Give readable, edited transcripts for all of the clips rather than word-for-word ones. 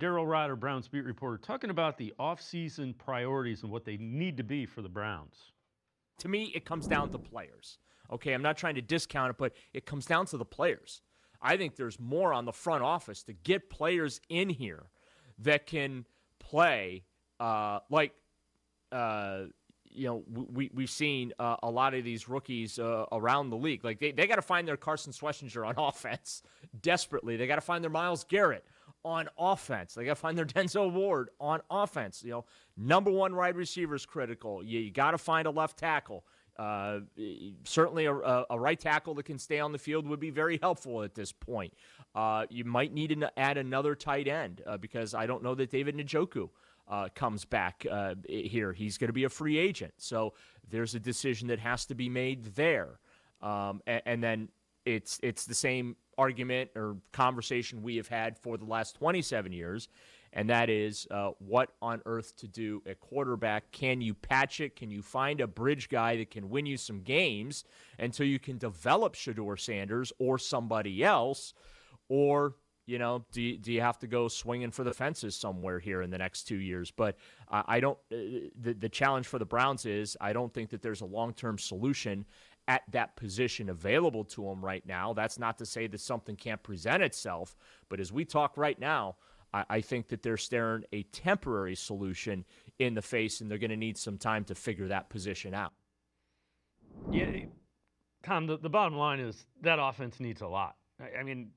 Daryl Ruiter, Browns beat reporter, talking about the offseason priorities and what they need to be for the Browns. To me, it comes down to players. Okay, I'm not trying to discount it, but it comes down to the players. I think there's more on the front office to get players in here that can play we've seen a lot of these rookies around the league. Like they got to find their Carson Schlesinger on offense desperately. They got to find their Myles Garrett on offense. They got to find their Denzel Ward on offense. Number one wide receiver is critical. You got to find a left tackle. Certainly a right tackle that can stay on the field would be very helpful at this point. You might need to add another tight end because I don't know that David Njoku comes back here. He's going to be a free agent. So there's a decision that has to be made there. And then it's the same argument or conversation we have had for the last 27 years, and that is what on earth to do at quarterback. Can you patch it? Can you find a bridge guy that can win you some games until you can develop Shedeur Sanders or somebody else? Or do you have to go swinging for the fences somewhere here in the next 2 years? But I don't. The challenge for the Browns is I don't think that there's a long-term solution at that position available to them right now. That's not to say that something can't present itself. But as we talk right now, I think that they're staring a temporary solution in the face, and they're going to need some time to figure that position out. Yeah, Tom, the bottom line is that offense needs a lot. I mean,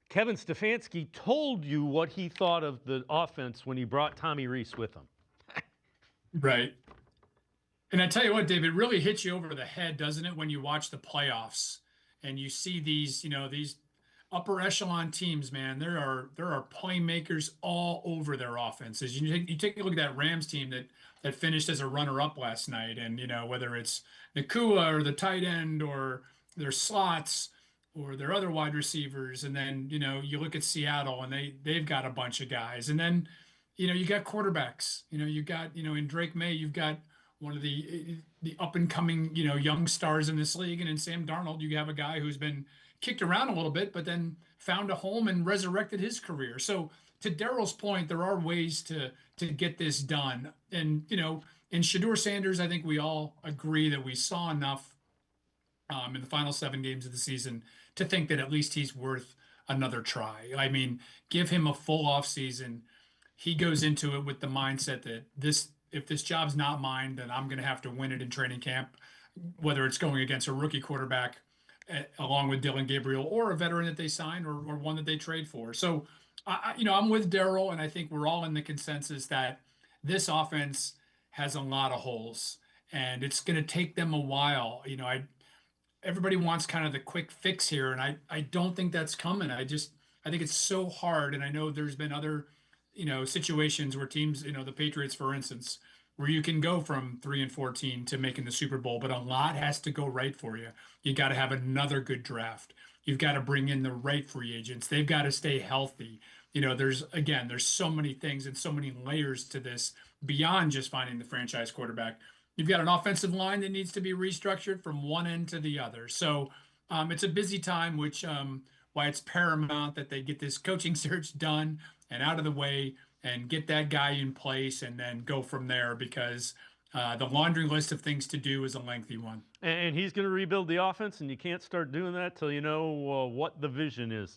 Kevin Stefanski told you what he thought of the offense when he brought Tommy Rees with him. Right. And I tell you what, Dave, it really hits you over the head, doesn't it, when you watch the playoffs and you see these upper echelon teams, man. There are playmakers all over their offenses. You take a look at that Rams team that finished as a runner-up last night, and whether it's Nakua or the tight end or their slots or their other wide receivers, and then you look at Seattle and they've got a bunch of guys, and then you got quarterbacks. You got in Drake May, you've got one of the up and coming young stars in this league, and in Sam Darnold, you have a guy who's been kicked around a little bit, but then found a home and resurrected his career. So to Daryl's point, there are ways to get this done, and in Shedeur Sanders, I think we all agree that we saw enough in the final 7 games of the season to think that at least he's worth another try. I mean, give him a full off season. He goes into it with the mindset that if this job's not mine, then I'm going to have to win it in training camp, whether it's going against a rookie quarterback along with Dylan Gabriel or a veteran that they sign or one that they trade for. So, I'm with Daryl, and I think we're all in the consensus that this offense has a lot of holes, and it's going to take them a while. Everybody wants kind of the quick fix here, and I don't think that's coming. I think it's so hard, and I know there's been other situations where teams, the Patriots, for instance, where you can go from 3-14 to making the Super Bowl, but a lot has to go right for you. You got to have another good draft. You've got to bring in the right free agents. They've got to stay healthy. There's so many things and so many layers to this beyond just finding the franchise quarterback. You've got an offensive line that needs to be restructured from one end to the other. So it's a busy time, which why it's paramount that they get this coaching search done and out of the way and get that guy in place and then go from there, because the laundry list of things to do is a lengthy one. And he's going to rebuild the offense, and you can't start doing that till you know what the vision is.